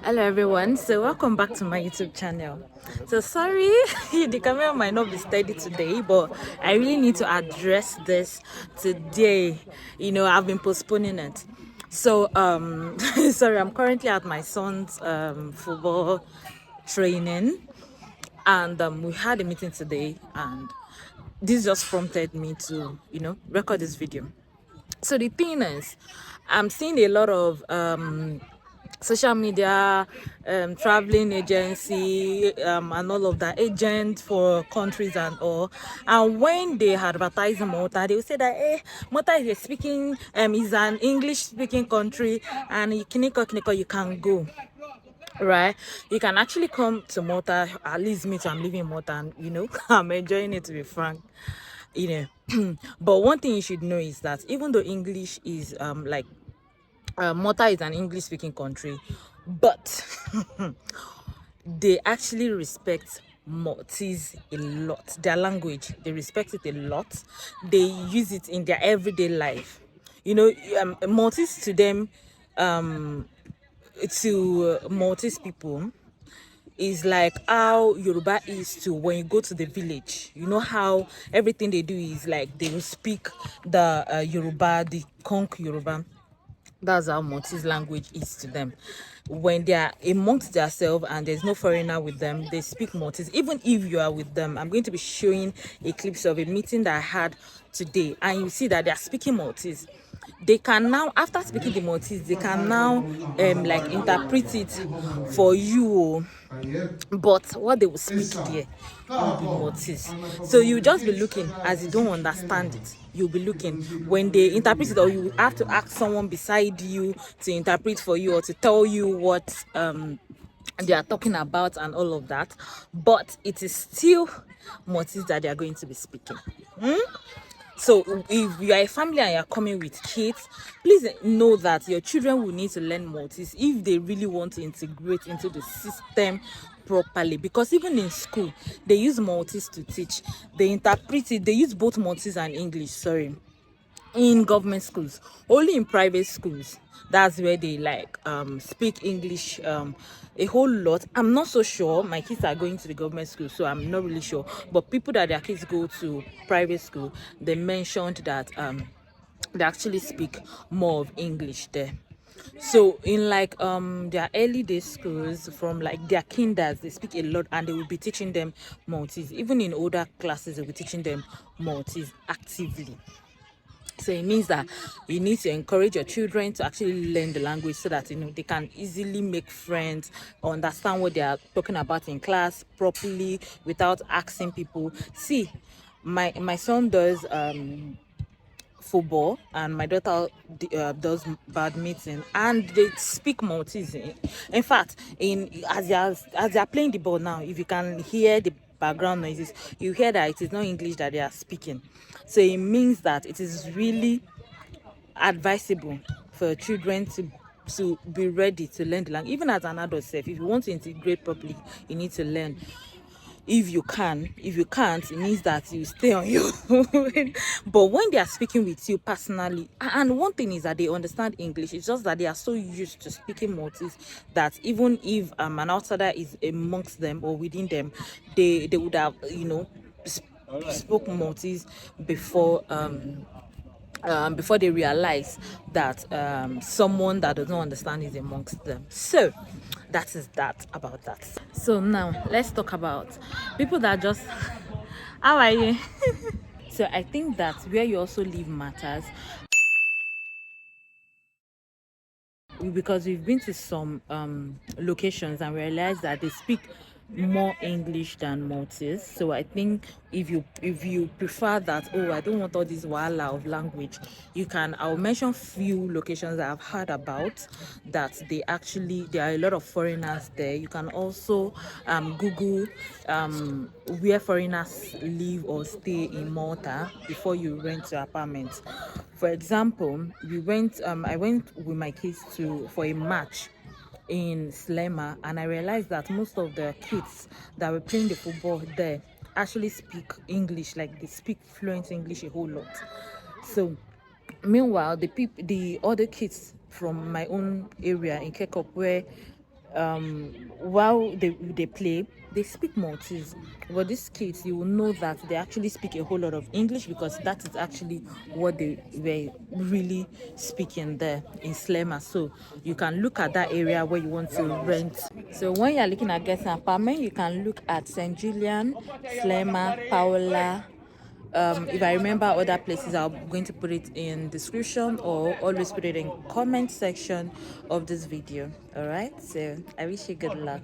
Hello everyone, so welcome back to my YouTube channel. So sorry the camera might not be steady today, but I really need to address this today. I've been postponing it. So sorry, I'm currently at my son's football training, and we had a meeting today, and this just prompted me to record this video. So the thing is, I'm seeing a lot of social media, traveling agency, and all of that, agent for countries and all. And when they advertise Malta, they will say that Malta is is an English speaking country, and you can go. Right, you can actually come to Malta. At least me too, I'm living in Malta, and I'm enjoying it, to be frank. But one thing you should know is that even though English is Malta is an English speaking country, but they actually respect Maltese a lot. Their language, they respect it a lot. They use it in their everyday life. Maltese to them, to Maltese people, is like how Yoruba is to when you go to the village. You know how everything they do is like they will speak the Yoruba, the conch Yoruba. That's how Maltese language is to them. When they are amongst themselves and there's no foreigner with them, they speak Maltese. Even if you are with them, I'm going to be showing a clips of a meeting that I had today, and you see that they are speaking Maltese. They can now, after speaking the Maltese, they can now interpret it for you. But what they will speak there will be Maltese. So you just be looking, as you don't understand it, you'll be looking when they interpret it, or you have to ask someone beside you to interpret for you or to tell you what they are talking about and all of that. But it is still Maltese that they are going to be speaking. So if you are a family and you're coming with kids, please know that your children will need to learn Maltese if they really want to integrate into the system properly. Because even in school, they use Maltese to teach. They interpret it. They use both Maltese and English, sorry, in government schools. Only in private schools, that's where they speak English a whole lot. I'm not so sure. My kids are going to the government school, so I'm not really sure. But people that their kids go to private school, they mentioned that they actually speak more of English there. So in their early day schools, from like their kinders, they speak a lot, and they will be teaching them Maltese. Even in older classes, they will be teaching them Maltese actively. So it means that you need to encourage your children to actually learn the language so that they can easily make friends, understand what they are talking about in class properly without asking people. See, my son does football, and my daughter does badminton, and they speak Maltese. In fact, as they are playing the ball now, if you can hear the background noises, you hear that it is not English that they are speaking. So it means that it is really advisable for children to be ready to learn the language. Even as an adult self, if you want to integrate properly, you need to learn. If you can. If you can't, it means that you stay on your own. But when they are speaking with you personally, and one thing is that they understand English, it's just that they are so used to speaking Maltese that even if an outsider is amongst them or within them, they would have spoke Maltese before they realize that someone that does not understand is amongst them. So that is that about that. So now let's talk about people that just how are you? So I think that where you also live matters, because we've been to some locations and realized that they speak more English than Maltese. So I think if you prefer that, oh, I don't want all this wahala of language, I'll mention few locations that I've heard about that there are a lot of foreigners there. You can also Google where foreigners live or stay in Malta before you rent your apartment. For example, I went with my kids for a match in Slema, and I realized that most of the kids that were playing the football there actually speak English, like they speak fluent English a whole lot. So meanwhile, the other kids from my own area in Kekop, where while they play, they speak Maltese. But these kids, you will know that they actually speak a whole lot of English, because that is actually what they were really speaking there in Slema. So you can look at that area where you want to rent. So when you're looking at getting an apartment, you can look at St. Julian, Slema, Paola. If I remember other places, I'm going to put it in description, or always put it in comment section of this video. All right, so I wish you good luck.